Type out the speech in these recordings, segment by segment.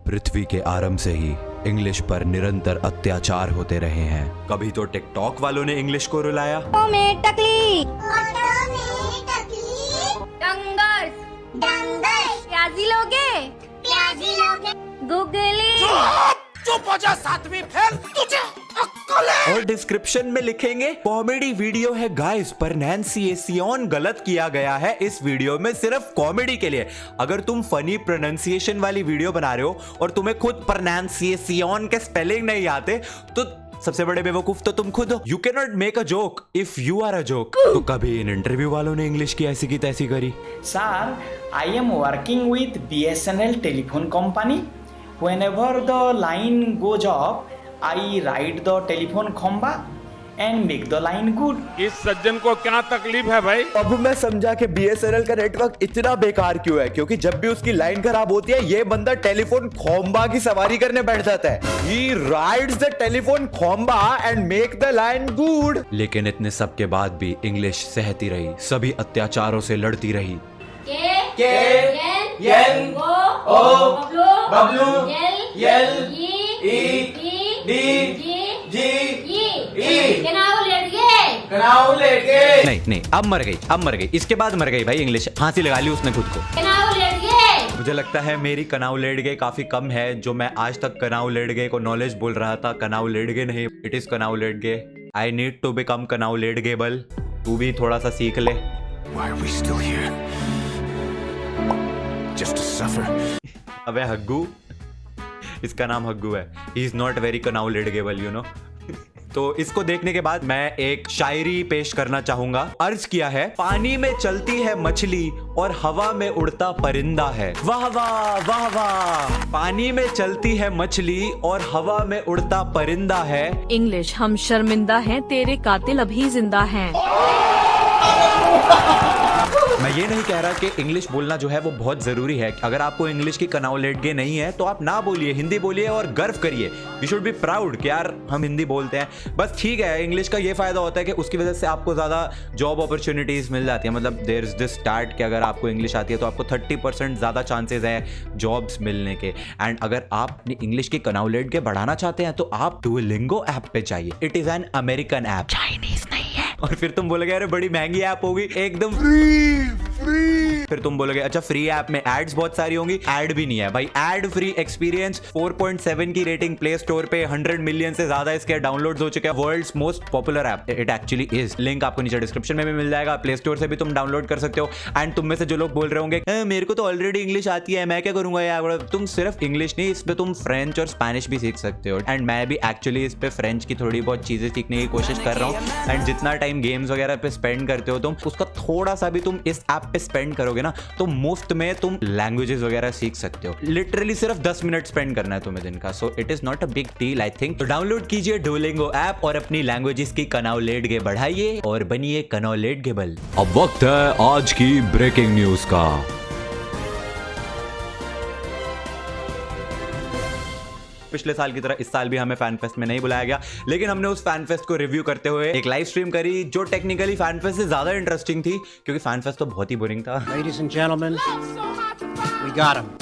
पृथ्वी के आरंभ से ही इंग्लिश पर निरंतर अत्याचार होते रहे हैं। कभी तो टिकटॉक वालों ने इंग्लिश को रुलाया, में टकली प्याजी लोगे गुगली चुप हो जा सातवीं फेल, तुझे अक्ल है? और डिस्क्रिप्शन में लिखेंगे कॉमेडी वीडियो है गाइस, प्रोनाउंसिएशन गलत किया गया है इस वीडियो में सिर्फ कॉमेडी के लिए। अगर तुम फनी प्रोनाउंसिएशन वाली वीडियो बना रहे हो और तुम्हें खुद प्रोनाउंसिएशन के स्पेलिंग नहीं आते तो सबसे बड़े बेवकूफ तो तुम खुद हो। You can not make a joke if you are a joke. तो कभी इन इंटरव्यू वालों ने इंग्लिश की ऐसी की तैसी करी। Sir, I am working with BSNL telephone company. Whenever the line goes off, I ride the telephone khamba and make the line good. इस सज्जन को क्या तकलीफ है भाई? अब मैं समझा कि BSNL का नेटवर्क इतना बेकार क्यों है, क्योंकि जब भी उसकी लाइन खराब होती है ये बंदा टेलीफोन खोम्बा की सवारी करने बैठ जाता है। He rides the telephone खोम्बा and make the line good। लेकिन इतने सब के बाद भी इंग्लिश सहती रही, सभी अत्याचारों से लड़ती रही। नहीं अब मर गई, इसके बाद मर गई भाई इंग्लिश, फांसी लगा ली उसने खुद को। मुझे लगता है मेरी कनाऊ लेट गए काफी कम है, जो मैं आज तक कनाऊ लेट गए को नॉलेज बोल रहा था। कनाऊ लेट गए नहीं, इट इज कनाऊ लेट गए। I need to become knowledgeable. तू भी थोड़ा सा सीख ले। Why are we still here? Just to suffer. अबे हग्गू, इसका नाम हग्गू है। He is not very knowledgeable, you know. तो इसको देखने के बाद मैं एक शायरी पेश करना चाहूंगा। अर्ज किया है, पानी में चलती है मछली और हवा में उड़ता परिंदा है। वाह वाह वाह वाह। पानी में चलती है मछली और हवा में उड़ता परिंदा है। इंग्लिश हम शर्मिंदा हैं, तेरे कातिल अभी जिंदा हैं। मैं ये नहीं कह रहा कि इंग्लिश बोलना जो है वो बहुत जरूरी है। अगर आपको इंग्लिश की कनाऊ लेटगे नहीं है तो आप ना बोलिए, हिंदी बोलिए और गर्व करिए। वी शुड बी प्राउड कि यार हम हिंदी बोलते हैं। बस ठीक है, इंग्लिश का ये फायदा होता है कि उसकी वजह से आपको ज्यादा जॉब अपॉर्चुनिटीज मिल जाती है। मतलब देयर इज दिस स्टार्ट कि अगर आपको इंग्लिश आती है तो आपको 30% ज्यादा चांसेस है जॉब्स मिलने के। एंड अगर आप अपनी इंग्लिश की कनाऊ लेटगे बढ़ाना चाहते हैं तो आप डुओलिंगो ऐप पे चाहिए। It is an American app, Chinese नहीं है। और फिर तुम बोलोगे अरे बड़ी महंगी ऐप होगी, एकदम फ्री। फिर तुम बोलोगे अच्छा फ्री ऐप में एड्स बहुत सारी होंगी। एड भी नहीं है भाई, एड फ्री एक्सपीरियंस। 4.7 की रेटिंग प्ले स्टोर पे, 100 मिलियन से ज्यादा इसके डाउनलोड्स हो चुके हैं। World's most popular app it actually is. Link आपको नीचे डिस्क्रिप्शन में भी मिल जाएगा, प्ले स्टोर से भी तुम डाउनलोड कर सकते हो। एंड तुम में से जो लोग बोल रहे होंगे मेरे को तो ऑलरेडी इंग्लिश आती है, मैं क्या करूंगा यार, तुम सिर्फ इंग्लिश नहीं, इस पे तुम फ्रेंच और स्पेनिश भी सीख सकते हो। एंड मैं भी एक्चुअली इस पे फ्रेंच की थोड़ी बहुत चीजें सीखने की कोशिश कर रहा हूँ। एंड जितना टाइम गेम्स वगैरह पे स्पेंड करते हो तुम, उसका थोड़ा सा भी तुम इस ऐप पे स्पेंड करोगे ना तो मुफ्त में तुम लैंग्वेजेस वगैरह सीख सकते हो। लिटरली सिर्फ 10 मिनट स्पेंड करना है तुम्हें दिन का। So it is not a big deal I think. तो डाउनलोड कीजिए डुओलिंगो ऐप और अपनी लैंग्वेजेस की कनाऊ लेटगे बढ़ाइए और बनिए कनाऊ लेटगेबल। अब वक्त है आज की ब्रेकिंग न्यूज का। पिछले साल की तरह इस साल भी हमें फैन फेस्ट में नहीं बुलाया गया, लेकिन हमने उस फैन फेस्ट को रिव्यू करते हुए एक लाइव स्ट्रीम करी जो टेक्निकली फैन फेस्ट से ज्यादा इंटरेस्टिंग थी, क्योंकि फैन फेस्ट तो बहुत ही बोरिंग था। Ladies and gentlemen, we got him.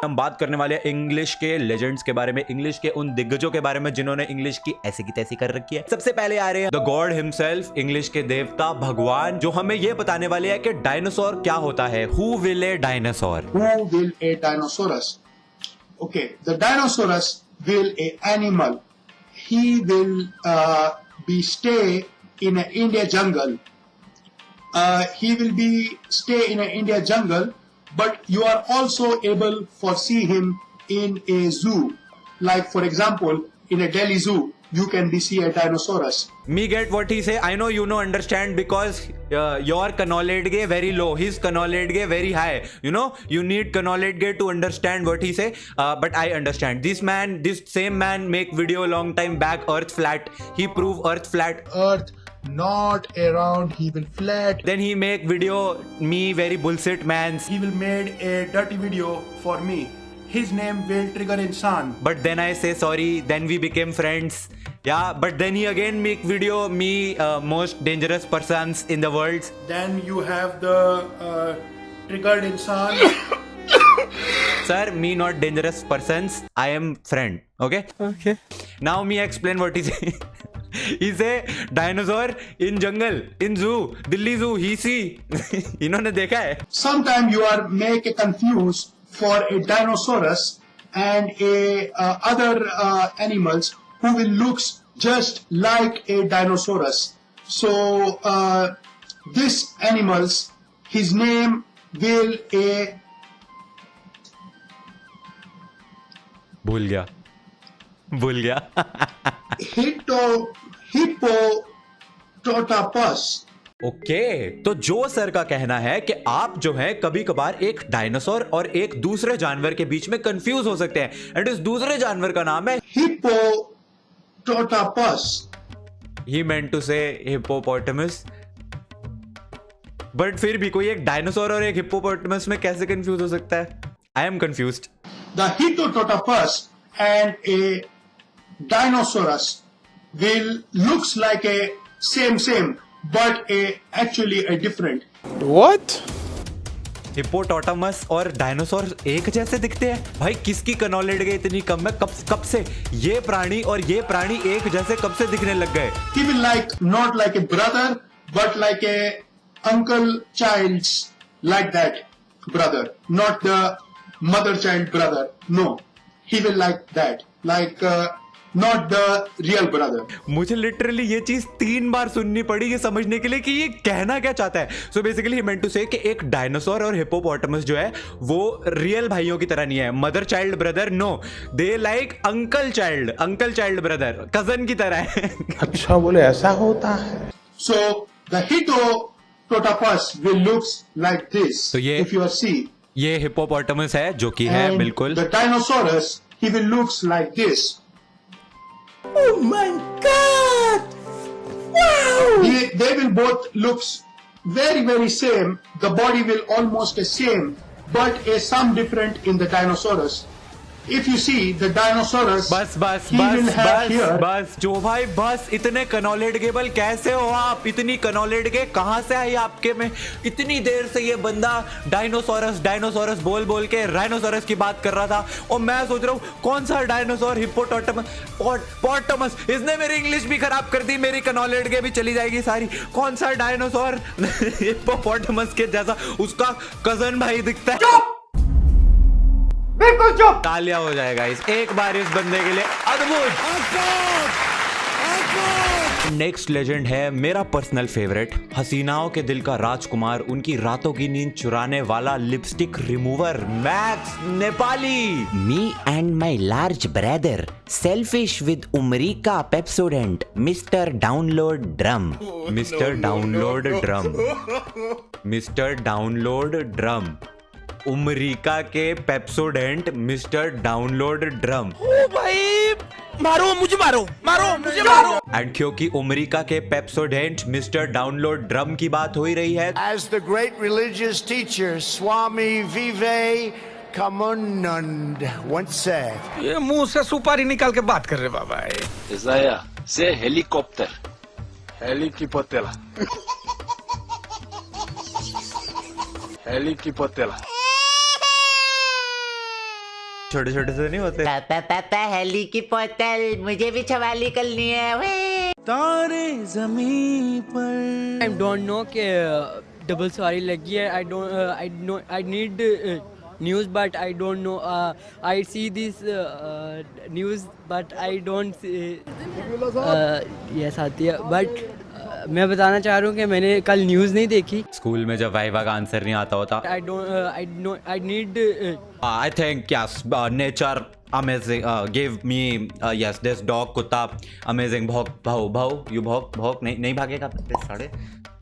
हम बात करने वाले हैं इंग्लिश के लेजेंड्स के बारे में, इंग्लिश के उन दिग्गजों के बारे में जिन्होंने इंग्लिश की ऐसी की तैसी कर रखी है। सबसे पहले आ रहे हैं द गॉड हिमसेल्फ, इंग्लिश के देवता भगवान, जो हमें यह बताने वाले हैं कि डायनासोर क्या होता है। Who will A dinosaur? Who will a Dinosaurus? Okay, the Dinosaurus will a animal. He will be stay in an India jungle. He will be stay in an India jungle, but you are also able for see him in a zoo. Like for example, in a Delhi zoo, you can be see a Dinosaurus. Me get what he say. I know you know understand because your knowledge very low, his knowledge very high. You know you need knowledge to understand what he say. But I understand. This same man make video long time back. Earth flat. He prove Earth flat. Earth not around, he will flat. Then he make video me very bullshit mans. He will made a dirty video for me. His name will trigger insan. But then I say sorry. Then we became friends. Yeah, but then he again make video me most dangerous persons in the world. Then you have the triggered insan. Sir, me not dangerous persons. I am friend. Okay. Okay. Now me explain what is. He's a dinosaur in jungle, in zoo, Delhi zoo. He see. इन्होंने देखा है. Sometimes you are make a confuse for a dinosaurus and a other animals who will looks just like a dinosaurus. So this animals, his name will a भूल गया. Hippototapus. Okay तो जो sir का कहना है कि आप जो है कभी कभार एक डायनासोर और एक दूसरे जानवर के बीच में कंफ्यूज हो सकते हैं एंड इस दूसरे जानवर का नाम है Hippototapus. ही मेंट टू से हिप्पोपोटामस बट फिर भी कोई एक डायनासोर और एक हिप्पोपोटामस में कैसे कंफ्यूज हो सकता है? I am confused. The Hippototapus and a Dinosaurus will looks like a same, but actually a different. What? Hippopotamus और डायनासोर एक जैसे दिखते हैं? भाई किसकी कनॉलेज इतनी कम है? कब से ये प्राणी और ये प्राणी एक जैसे कब से दिखने लग गए? He will not like a brother, but like a uncle child's like that brother, not the mother child brother. No, he will like that, not the real brother. मुझे लिटरली ये चीज 3 बार सुननी पड़ी ये समझने के लिए कि ये कहना क्या चाहता है. So basically he meant to से कि एक डायनासोर और हिप्पोपोटामस जो है वो रियल भाइयों की तरह नहीं है. Mother child brother no, they like uncle child brother, cousin की तरह है. अच्छा बोले ऐसा होता है. So the Hippototapus will looks like this. तो ये- if you see ये हिप्पोपोटामस है जो कि है and बिल्कुल. the Dinosaurus, he will looks like this. Oh my God! Wow! They will both looks very same. The body will almost the same, but some different in the Dinosaurus. If you see the Dinosaurus, he will have here. बस जो भाई बस इतने कनॉलेडगेबल कैसे हो आप? इतनी कनॉलेडगे कहां से आई आपके में? इतनी देर से ये बंदा डायनोसोरस बोल के राइनोसोरस की बात कर रहा था और मैं सोच रहा हूँ कौन सा डायनासोर? हिप्पोपोटामस. इसने मेरी इंग्लिश भी खराब कर दी, मेरी कनॉलेडगे भी चली जाएगी सारी. कौन सा डायनासोर हिप्पोपोटामस के जैसा उसका कजन भाई दिखता है? बिल्कुल चुप. तालियां हो जाएगा एक बार इस बंदे के लिए. अद्भुत. नेक्स्ट लेजेंड है मेरा पर्सनल फेवरेट, हसीनाओं के दिल का राजकुमार, उनकी रातों की नींद चुराने वाला lipstick remover max Nepali. Me and my large brother, selfish with Umrika Pepsodent, Mr. Download Drum. Mister download drum. उमरीका के पेप्सोडेंट मिस्टर डाउनलोड ड्रम. भाई मारो मुझे. एंड क्योंकि उमरीका के पेप्सोडेंट मिस्टर डाउनलोड ड्रम की बात हो ही रही है, As the great religious teacher Swami Vivekanand once said, ये मुंह से सुपारी निकाल के बात कर रहे बाबा. Isaiah, say helicopter. Helicopter. Helicopter. छोटे से नहीं होते? पापा हेली की बोतल, मुझे भी छवाली करनी है. I don't know कि डबल सवारी लगी है. I need news but I don't know. I see this news but I don't see. Yes आती है but मैं बताना चाह रहा हूँ कि मैंने कल न्यूज़ नहीं देखी. स्कूल में जब वाइवा का आंसर नहीं आता होता. I need. I think yes, nature amazing. Give me yes, this dog कुत्ता amazing. भाव you भाग नहीं भागेगा साढ़े.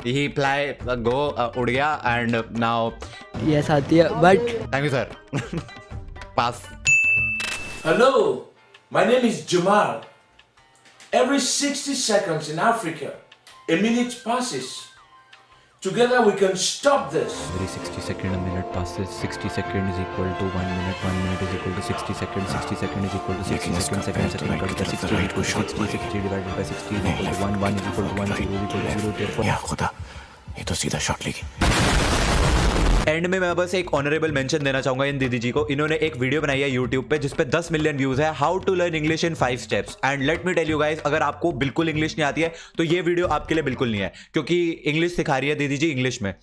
He fly go उड़ गया and now. Yes आती है but. Thank you sir. Pass. Hello, my name is Jamal. Every 60 seconds in Africa, a minute passes. Together we can stop this. Every 60 seconds a minute passes. 60 seconds is equal to 1 minute. 1 minute is equal to 60 seconds. 60 seconds is equal to 60 seconds. Second is equal to 60 divided by 60 is equal to 1. 1 is equal to 1. 0 is equal to 0. Therefore, खुदा ये तो सीधा shot लेगी. And में मैं बस एक honourable mention देना चाहूंगा इन दीदी जी को। इन्होंने एक वीडियो बनाई है यूट्यूब पे जिसपे 10 मिलियन व्यूज है, how to learn English in 5 steps. And let me tell you guys, अगर आपको बिल्कुल इंग्लिश नहीं आती है तो ये वीडियो आपके लिए बिल्कुल नहीं है, क्योंकि इंग्लिश सिखा रही है दीदी जी इंग्लिश में।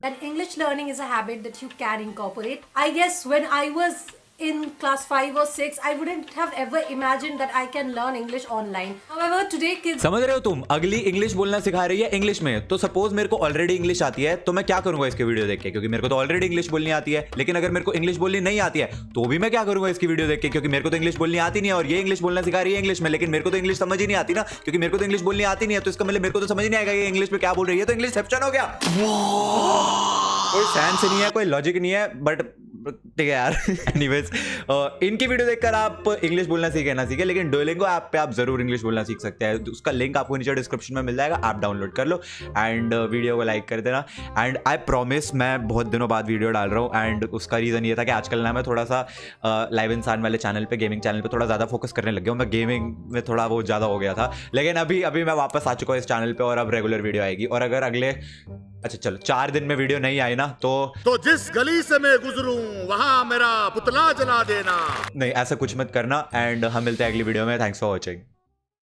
That English learning is a habit that you can incorporate. I guess when I was in class 5 or 6, I wouldn't have ever imagined that I can learn English online. However, today kids... समझ रहे हो तुम, अगली English बोलना सिखा रही है English में। तो सपोज मेरे को ऑलरेडी इंग्लिश आती है तो मैं क्या करूंगा इसके वीडियो देख के, क्योंकि मेरे को तो ऑलरेडी इंग्लिश बोलनी आती है। लेकिन अगर मेरे को इंग्लिश बोलनी नहीं आती है तो भी मैं क्या करूंगा इसकी वीडियो देख के, क्योंकि मेरे को तो इंग्लिश बोलनी आती नहीं है और ये इंग्लिश बोलना सिखा रही है इंग्लिश में। लेकिन मेरे को तो इंग्लिश समझ ही नहीं आती ना, क्योंकि मेरे को तो इंग्लिश बोलनी आती नहीं है। तो इसका मतलब मेरे को तो समझ नहीं आएगा ये इंग्लिश में क्या बोल रही है, तो इंग्लिश सेप्शन हो गया। कोई सेंस नहीं है, कोई लॉजिक नहीं है, बट ठीक है यार। एनीवेज, इनकी वीडियो देखकर आप इंग्लिश बोलना सीखे ना सीखे, लेकिन डुओलिंगो ऐप पे आप जरूर इंग्लिश बोलना सीख सकते हैं। उसका लिंक आपको नीचे डिस्क्रिप्शन में मिल जाएगा, आप डाउनलोड कर लो एंड वीडियो को लाइक कर देना। एंड आई प्रॉमिस, मैं बहुत दिनों बाद वीडियो डाल रहा हूँ एंड उसका रीज़न ये था कि आजकल ना मैं थोड़ा सा लाइव इंसान वाले चैनल पे, गेमिंग चैनल पे थोड़ा ज़्यादा फोकस करने लग गया हूँ। मैं गेमिंग में थोड़ा वो ज़्यादा हो गया था, लेकिन अभी मैं वापस आ चुका हूँ इस चैनल पर और अब रेगुलर वीडियो आएगी। और अगर अगले चलो 4 दिन में वीडियो नहीं आई ना तो जिस गली से मैं गुजरूं वहां मेरा पुतला जला देना। नहीं, ऐसा कुछ मत करना। एंड हम मिलते हैं अगली वीडियो में। Thanks for watching.